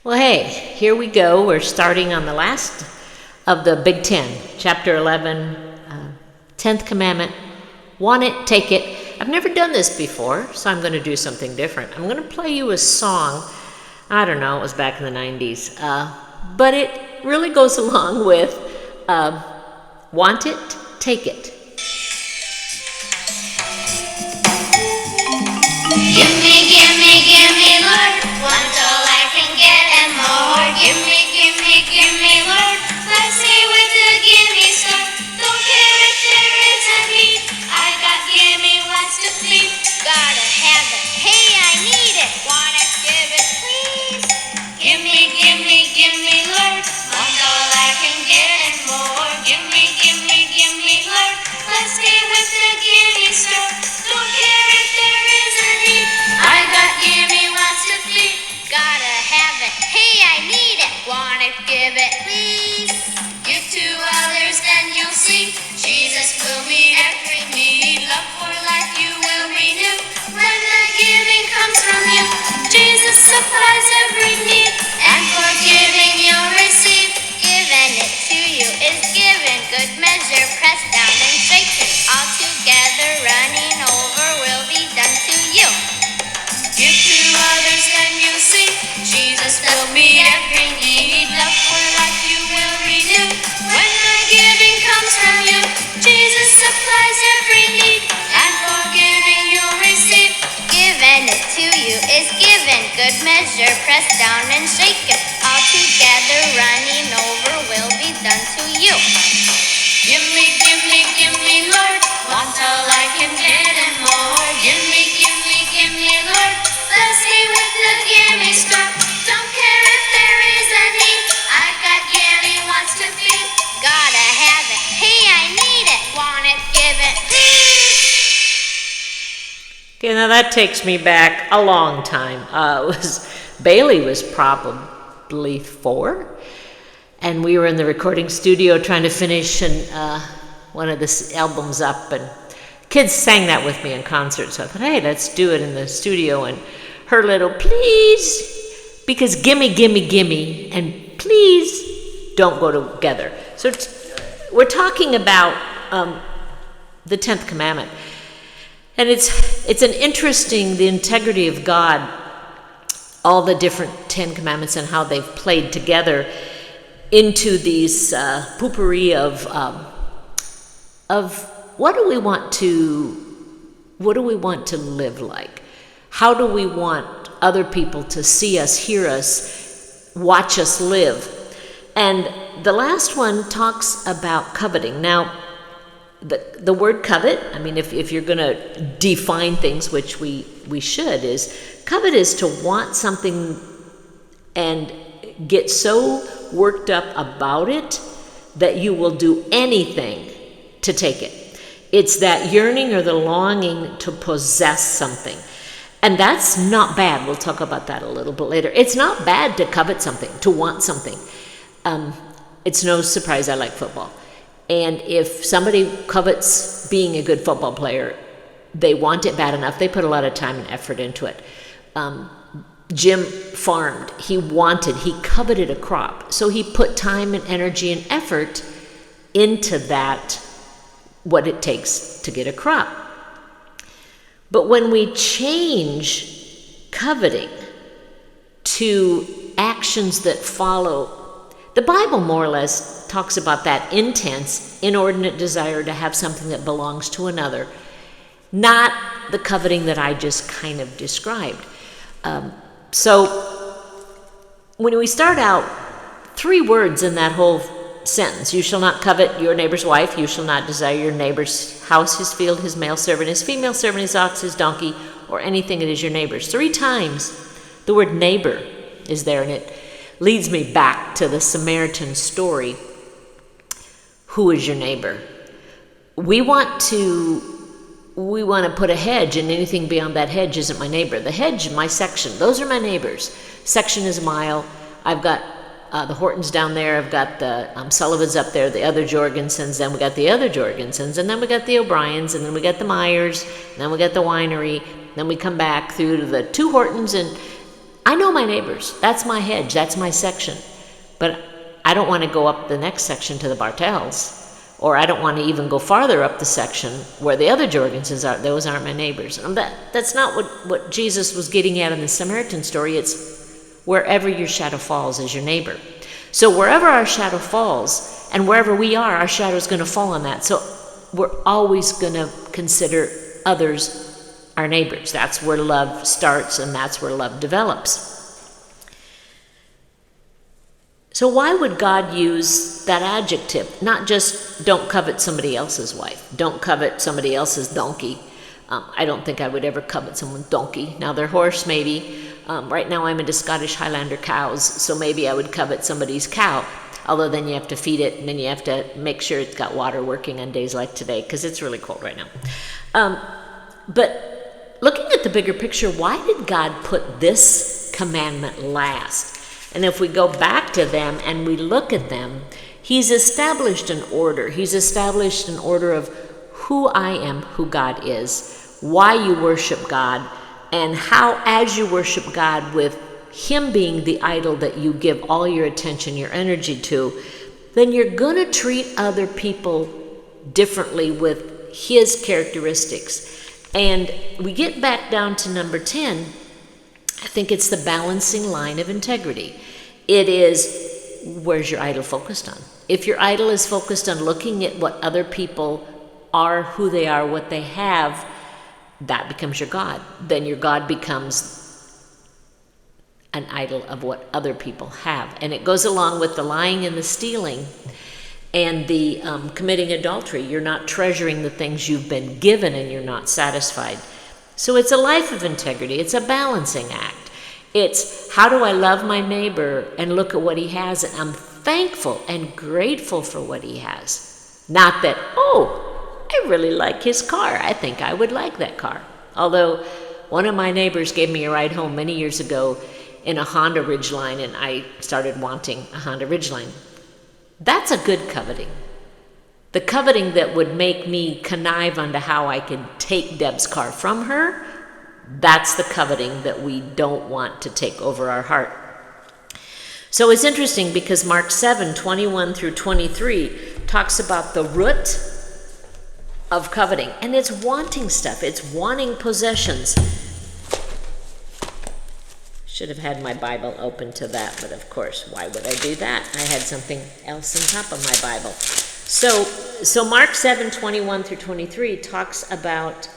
Well, hey, here we go. We're starting on the last of the Big Ten, chapter 11, 10th commandment. Want it, take it. I've never done this before, so I'm going to do something different. I'm going to play you a song. I don't know, it was back in the 90s. But it really goes along with want it, take it. Give me, Lord, want all I can get and more. Give me, Lord, bless me with the gimme store. Don't care if there is a need, I got gimme wants to feed. Gotta have it, hey, I need it, wanna give it, please. Give me, Lord, want all I can get and more. Give me, Lord, bless me with the gimme store. Don't care if there is a need, I got gimme wants to feed. Gotta have it, hey, I need it, wanna give it, please. Give to others, then you'll see Jesus will meet every need. Love for life you will renew when the giving comes from you. Jesus supplies every need, and for giving you'll receive. Given it to you is given, good measure, pressed down and shaken. All together running over will be done to you. Give to others, then you'll see Jesus will meet every need. Love for life you will renew when the giving comes from you. Jesus supplies every need, and for giving you'll receive. Given it to you is given, good measure, pressed down and shaken. All together running over will be done to you. Give me, Lord, want all I can get and more. Give me, Lord, bless me with the gimme store. Don't care if there is a need, I got gimme wants to feed. Gotta have it, hey, I need it, want it, give it, please. Okay, now that takes me back a long time. Bailey was probably 4, and we were in the recording studio trying to finish one of the albums up, and kids sang that with me in concert, so I thought, hey, let's do it in the studio. And her little please, because gimme, and please don't go together. So we're talking about the 10th commandment. And it's an interesting, the integrity of God, all the different 10 commandments and how they've played together into these potpourri of what do we want to live like? How do we want other people to see us, hear us, watch us live? And the last one talks about coveting. Now, the word covet, I mean, if you're going to define things, which we should, is covet is to want something and get so worked up about it that you will do anything to take it. It's that yearning or the longing to possess something. And that's not bad. We'll talk about that a little bit later. It's not bad to covet something, to want something. It's no surprise I like football. And if somebody covets being a good football player, they want it bad enough, they put a lot of time and effort into it. Jim farmed. He coveted a crop. So he put time and energy and effort into that, what it takes to get a crop. But when we change coveting to actions that follow, the Bible more or less talks about that intense, inordinate desire to have something that belongs to another, not the coveting that I just kind of described. So when we start out, 3 words in that whole sentence: you shall not covet your neighbor's wife, you shall not desire your neighbor's house, his field, his male servant, his female servant, his ox, his donkey, or anything that is your neighbor's. 3 times the word neighbor is there, and it leads me back to the Samaritan story. Who is your neighbor? We want to put a hedge, and anything beyond that hedge isn't my neighbor. The hedge, my section, those are my neighbors. Section is a mile. I've got the Hortons down there, I've got the Sullivans up there, the other Jorgensens, then we got the other Jorgensens, and then we got the O'Briens, and then we got the Myers, and then we got the winery, then we come back through to the 2 Hortons, and I know my neighbors. That's my hedge. That's my section. But I don't want to go up the next section to the Bartels, or I don't want to even go farther up the section where the other Jorgenses are. Those aren't my neighbors. And that's not what Jesus was getting at in the Samaritan story. It's wherever your shadow falls is your neighbor. So wherever our shadow falls, and wherever we are, our shadow is going to fall on that. So we're always going to consider others our neighbors. That's where love starts, and that's where love develops. So why would God use that adjective? Not just don't covet somebody else's wife. Don't covet somebody else's donkey. I don't think I would ever covet someone's donkey. Now their horse maybe. Right now I'm into Scottish Highlander cows, so maybe I would covet somebody's cow. Although then you have to feed it, and then you have to make sure it's got water working on days like today, because it's really cold right now. But looking at the bigger picture, why did God put this commandment last? And if we go back to them and we look at them, he's established an order. He's established an order of who I am, who God is, why you worship God, and how as you worship God with him being the idol that you give all your attention, your energy to, then you're going to treat other people differently with his characteristics. And we get back down to number 10. I think it's the balancing line of integrity. It is, where's your idol focused on? If your idol is focused on looking at what other people are, who they are, what they have, that becomes your God. Then your God becomes an idol of what other people have. And it goes along with the lying and the stealing and the committing adultery. You're not treasuring the things you've been given, and you're not satisfied. So it's a life of integrity. It's a balancing act. It's how do I love my neighbor and look at what he has, and I'm thankful and grateful for what he has. Not that, oh, I really like his car. I think I would like that car. Although one of my neighbors gave me a ride home many years ago in a Honda Ridgeline, and I started wanting a Honda Ridgeline. That's a good coveting. The coveting that would make me connive onto how I could take Deb's car from her, that's the coveting that we don't want to take over our heart. So it's interesting because Mark 7:21 through 23 talks about the root of coveting. And it's wanting stuff. It's wanting possessions. Should have had my Bible open to that, but of course, why would I do that? I had something else on top of my Bible. So Mark 7:21 through 23 talks about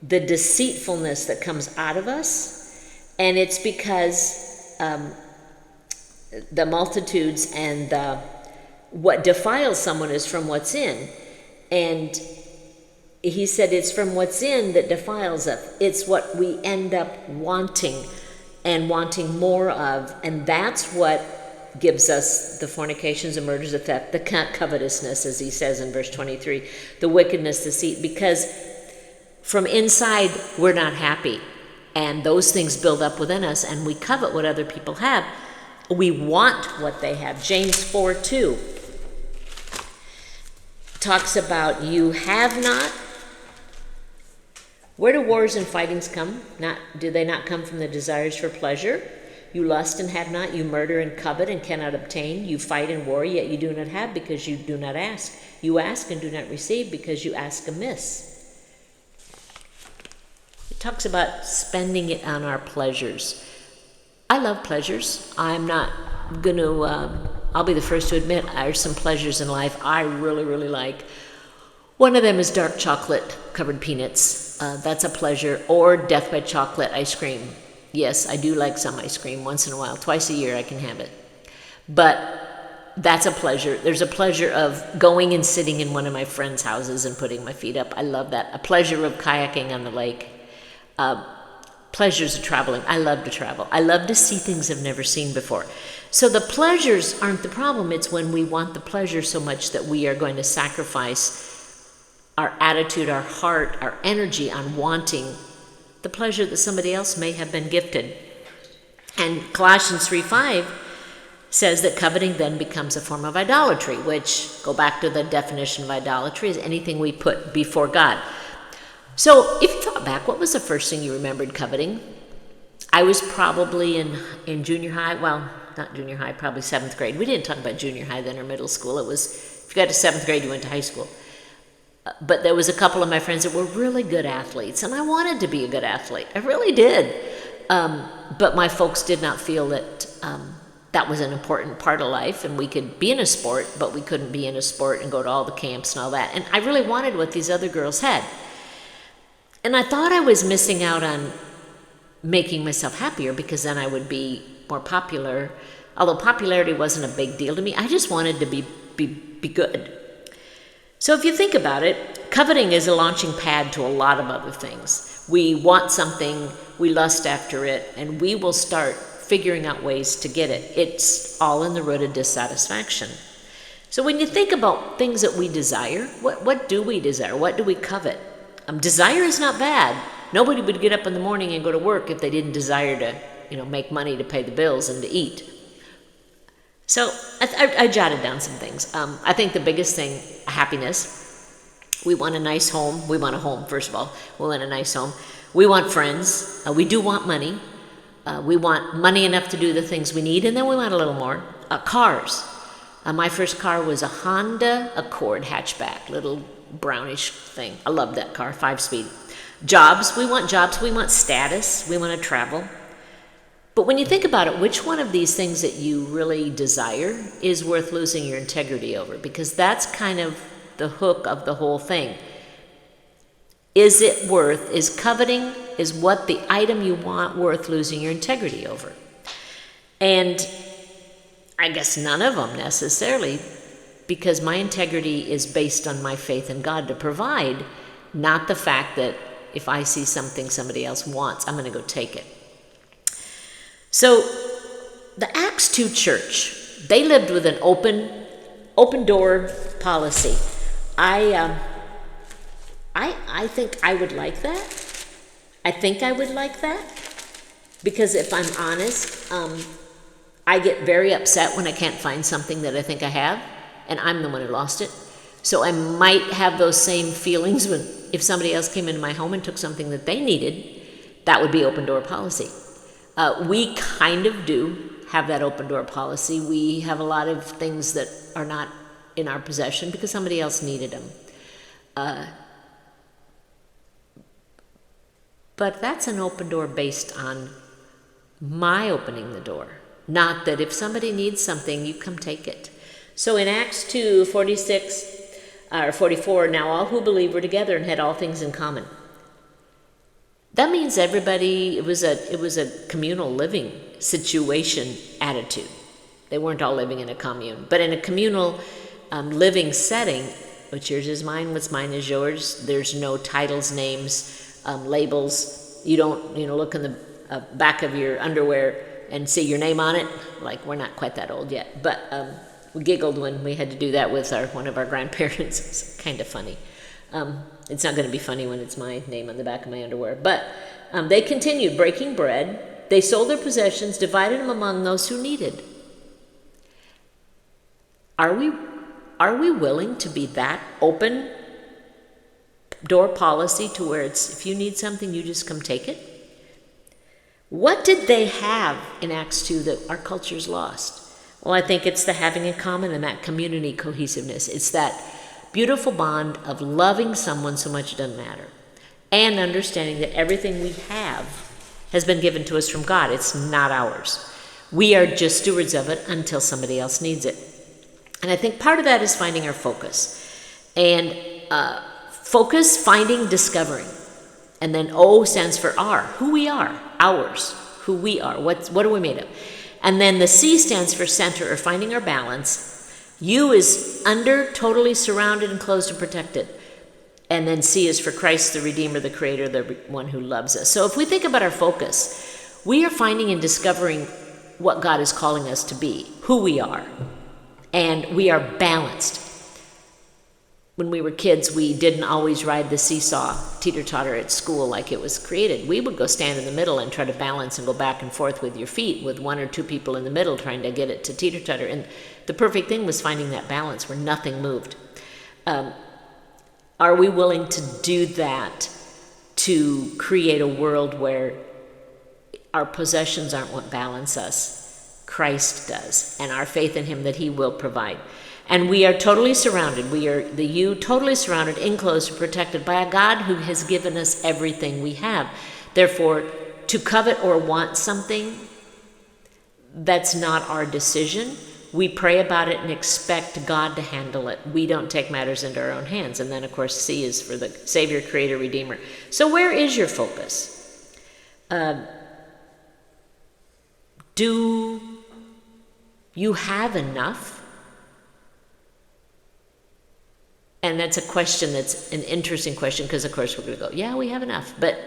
the deceitfulness that comes out of us, and it's because the multitudes and what defiles someone is from what's in. And he said it's from what's in that defiles us. It's what we end up wanting and wanting more of, and that's what gives us the fornications, the murders, the theft, the covetousness, as he says in verse 23, the wickedness, deceit, because from inside we're not happy, and those things build up within us, and we covet what other people have. We want what they have. James 4:2 talks about you have not. Where do wars and fightings come? Do they not come from the desires for pleasure? You lust and have not, you murder and covet and cannot obtain. You fight and war, yet you do not have because you do not ask. You ask and do not receive because you ask amiss. It talks about spending it on our pleasures. I love pleasures. I'm not going to, I'll be the first to admit there's some pleasures in life I really, really like. One of them is dark chocolate covered peanuts. That's a pleasure. Or death by chocolate ice cream. Yes, I do like some ice cream once in a while. Twice a year I can have it. But that's a pleasure. There's a pleasure of going and sitting in one of my friends' houses and putting my feet up. I love that. A pleasure of kayaking on the lake. Pleasures of traveling. I love to travel. I love to see things I've never seen before. So the pleasures aren't the problem. It's when we want the pleasure so much that we are going to sacrifice our attitude, our heart, our energy on wanting the pleasure that somebody else may have been gifted. And Colossians 3:5 says that coveting then becomes a form of idolatry, which, go back to the definition of idolatry, is anything we put before God. So if you thought back, what was the first thing you remembered coveting? I was probably in junior high, well, not junior high, probably 7th grade. We didn't talk about junior high then or middle school. It was, if you got to 7th grade, you went to high school. But there was a couple of my friends that were really good athletes, and I wanted to be a good athlete. I really did. But my folks did not feel that that was an important part of life, and we could be in a sport, but we couldn't be in a sport and go to all the camps and all that. And I really wanted what these other girls had. And I thought I was missing out on making myself happier, because then I would be more popular. Although popularity wasn't a big deal to me, I just wanted to be good. So if you think about it, coveting is a launching pad to a lot of other things. We want something, we lust after it, and we will start figuring out ways to get it. It's all in the root of dissatisfaction. So when you think about things that we desire, what do we desire? What do we covet? Desire is not bad. Nobody would get up in the morning and go to work if they didn't desire to, make money to pay the bills and to eat. So I jotted down some things. I think the biggest thing, happiness. We want a nice home. We want a home, first of all. We want a nice home. We want friends. We do want money. We want money enough to do the things we need, and then we want a little more. Cars. My first car was a Honda Accord hatchback, little brownish thing. I loved that car, 5-speed. Jobs. We want status. We want to travel. But when you think about it, which one of these things that you really desire is worth losing your integrity over? Because that's kind of the hook of the whole thing. Is coveting, is what the item you want worth losing your integrity over? And I guess none of them necessarily, because my integrity is based on my faith in God to provide, not the fact that if I see something somebody else wants, I'm going to go take it. So the Acts 2 church, they lived with an open door policy. I think I would like that. I think I would like that, because if I'm honest, I get very upset when I can't find something that I think I have, and I'm the one who lost it. So I might have those same feelings if somebody else came into my home and took something that they needed. That would be open door policy. We kind of do have that open door policy. We have a lot of things that are not in our possession because somebody else needed them. But that's an open door based on my opening the door. Not that if somebody needs something, you come take it. So in Acts 2, 46 or 44, now all who believed were together and had all things in common. That means everybody, it was a communal living situation attitude. They weren't all living in a commune, but in a communal living setting, what's yours is mine, what's mine is yours. There's no titles, names, labels. You don't, look in the back of your underwear and see your name on it. Like, we're not quite that old yet, but we giggled when we had to do that with one of our grandparents. It's kind of funny. It's not going to be funny when it's my name on the back of my underwear. But they continued breaking bread. They sold their possessions, divided them among those who needed. Are we willing to be that open door policy to where it's, if you need something, you just come take it? What did they have in Acts 2 that our culture's lost? Well, I think it's the having in common and that community cohesiveness. It's that beautiful bond of loving someone so much it doesn't matter, and understanding that everything we have has been given to us from God. It's not ours. We are just stewards of it until somebody else needs it. And I think part of that is finding our focus. And focus, finding, discovering. And then O stands for R, who we are, ours, who we are, what are we made of? And then the C stands for center, or finding our balance. U is under, totally surrounded, enclosed, and protected. And then C is for Christ, the Redeemer, the Creator, the one who loves us. So if we think about our focus, we are finding and discovering what God is calling us to be, who we are. And we are balanced. when we were kids, we didn't always ride the seesaw teeter-totter at school like it was created. We would go stand in the middle and try to balance and go back and forth with your feet, with one or two people in the middle trying to get it to teeter-totter. And the perfect thing was finding that balance where nothing moved. Are we willing to do that to create a world where our possessions aren't what balance us? Christ does, and our faith in him that he will provide. And we are totally surrounded. We are totally surrounded, enclosed, and protected by a God who has given us everything we have. Therefore, to covet or want something, that's not our decision. We pray about it and expect God to handle it. We don't take matters into our own hands. And then, of course, C is for the Savior, Creator, Redeemer. So where is your focus? Do you have enough? And that's a question that's an interesting question because, of course, we're going to go, yeah, we have enough. But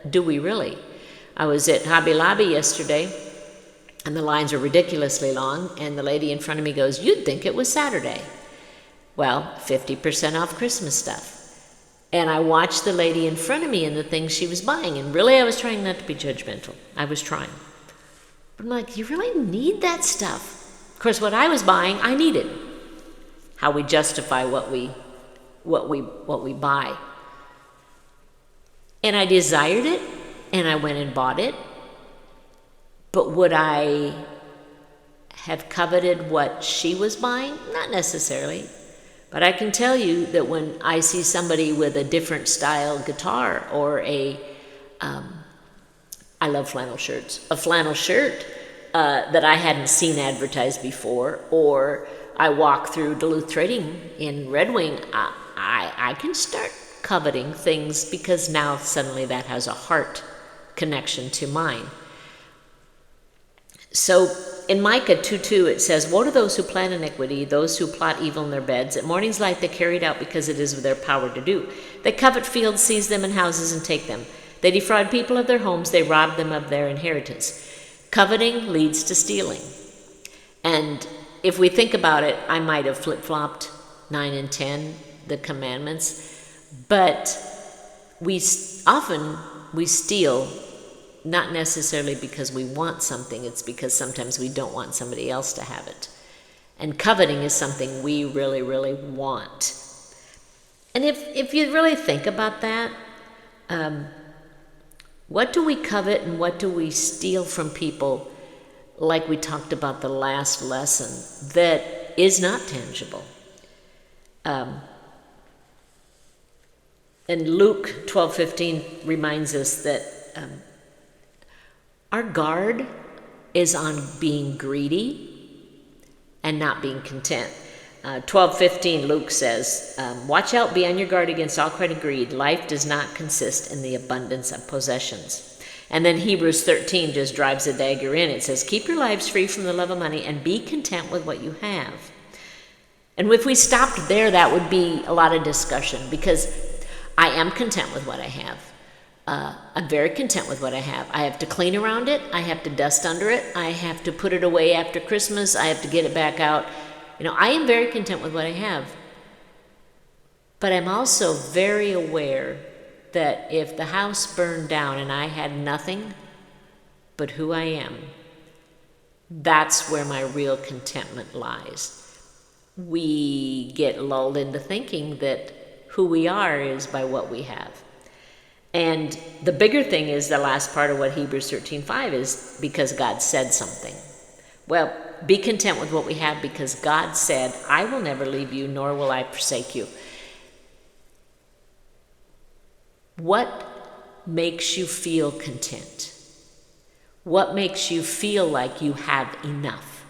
do we really? I was at Hobby Lobby yesterday, and the lines are ridiculously long, and the lady in front of me goes, you'd think it was Saturday. Well, 50% off Christmas stuff. And I watched the lady in front of me and the things she was buying, and really I was trying not to be judgmental. I was trying. But I'm like, you really need that stuff? Of course, what I was buying, I needed. How we justify what we buy. And I desired it, and I went and bought it. But would I have coveted what she was buying? Not necessarily. But I can tell you that when I see somebody with a different style guitar or I love flannel shirts, a flannel shirt that I hadn't seen advertised before, or I walk through Duluth Trading in Red Wing, I can start coveting things because now suddenly that has a heart connection to mine. So in Micah 2:2 it says, woe to those who plan iniquity, those who plot evil in their beds. At morning's light they carry it out because it is of their power to do. They covet fields, seize them, and houses, and take them. They defraud people of their homes, they rob them of their inheritance. Coveting leads to stealing. And if we think about it, I might have flip-flopped 9 and 10, the commandments, but we steal not necessarily because we want something, it's because sometimes we don't want somebody else to have it. And coveting is something we really, really want. And if you really think about that, what do we covet and what do we steal from people, like we talked about the last lesson, that is not tangible? And Luke 12:15 reminds us that our guard is on being greedy and not being content. 12:15, Luke says, watch out, be on your guard against all kind of greed. Life does not consist in the abundance of possessions. And then Hebrews 13 just drives a dagger in. It says, keep your lives free from the love of money and be content with what you have. And if we stopped there, that would be a lot of discussion, because I am content with what I have. I'm very content with what I have. I have to clean around it. I have to dust under it. I have to put it away after Christmas. I have to get it back out. I am very content with what I have. But I'm also very aware that if the house burned down and I had nothing but who I am, that's where my real contentment lies. We get lulled into thinking that who we are is by what we have. And the bigger thing is the last part of what Hebrews 13:5 is, because God said something. Well, be content with what we have because God said, I will never leave you, nor will I forsake you. What makes you feel content? What makes you feel like you have enough?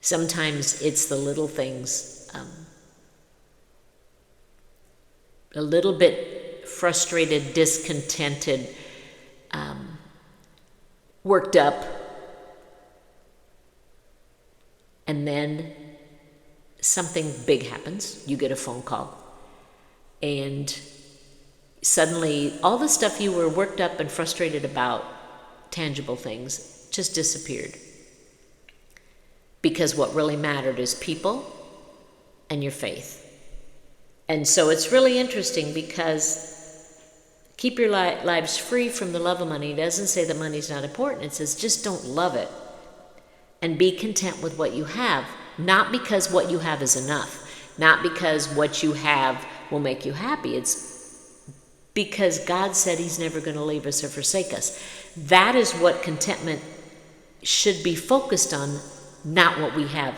Sometimes it's the little things. A little bit frustrated, discontented, worked up, and then something big happens. You get a phone call, and suddenly all the stuff you were worked up and frustrated about, tangible things, just disappeared. Because what really mattered is people and your faith. And so it's really interesting because keep your lives free from the love of money. It doesn't say that money's not important. It says just don't love it and be content with what you have. Not because what you have is enough. Not because what you have will make you happy. It's because God said he's never going to leave us or forsake us. That is what contentment should be focused on, not what we have.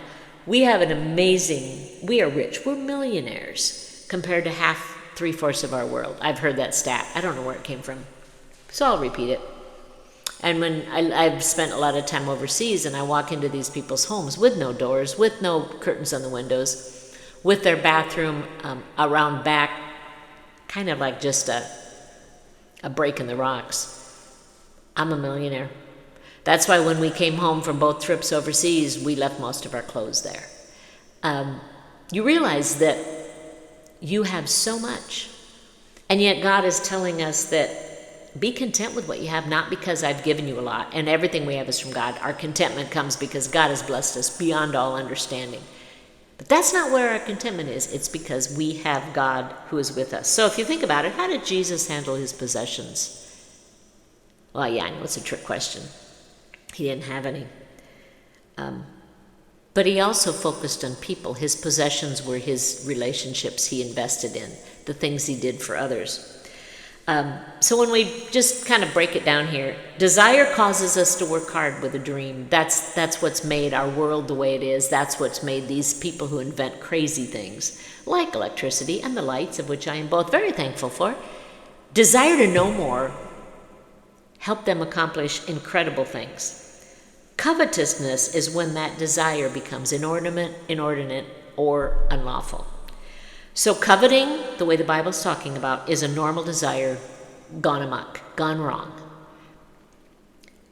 We are rich. We're millionaires compared to half, 3/4 of our world. I've heard that stat. I don't know where it came from. So I'll repeat it. And when I've spent a lot of time overseas and I walk into these people's homes with no doors, with no curtains on the windows, with their bathroom around back, kind of like just a break in the rocks. I'm a millionaire. That's why when we came home from both trips overseas, we left most of our clothes there. You realize that you have so much. And yet God is telling us that be content with what you have, not because I've given you a lot and everything we have is from God. Our contentment comes because God has blessed us beyond all understanding. But that's not where our contentment is. It's because we have God who is with us. So if you think about it, how did Jesus handle his possessions? Well, yeah, I know it's a trick question. He didn't have any. But he also focused on people. His possessions were his relationships he invested in, the things he did for others. So when we just kind of break it down here, desire causes us to work hard with a dream. That's what's made our world the way it is. That's what's made these people who invent crazy things, like electricity and the lights, of which I am both very thankful for. Desire to know more help them accomplish incredible things. Covetousness is when that desire becomes inordinate, or unlawful. So coveting, the way the Bible's talking about, is a normal desire gone amok, gone wrong.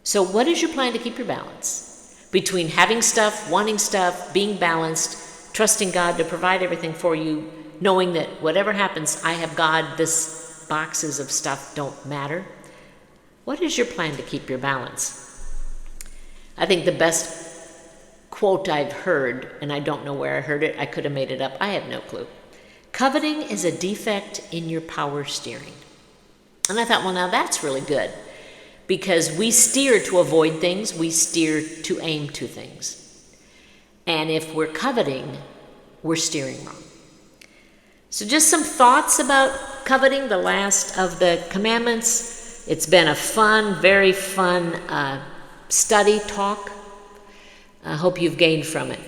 So what is your plan to keep your balance? Between having stuff, wanting stuff, being balanced, trusting God to provide everything for you, knowing that whatever happens, I have God, this boxes of stuff don't matter. What is your plan to keep your balance? I think the best quote I've heard, and I don't know where I heard it, I could have made it up, I have no clue. Coveting is a defect in your power steering. And I thought, well, now that's really good. Because we steer to avoid things, we steer to aim to things. And if we're coveting, we're steering wrong. So just some thoughts about coveting, the last of the commandments. It's been a fun, very fun study talk. I hope you've gained from it.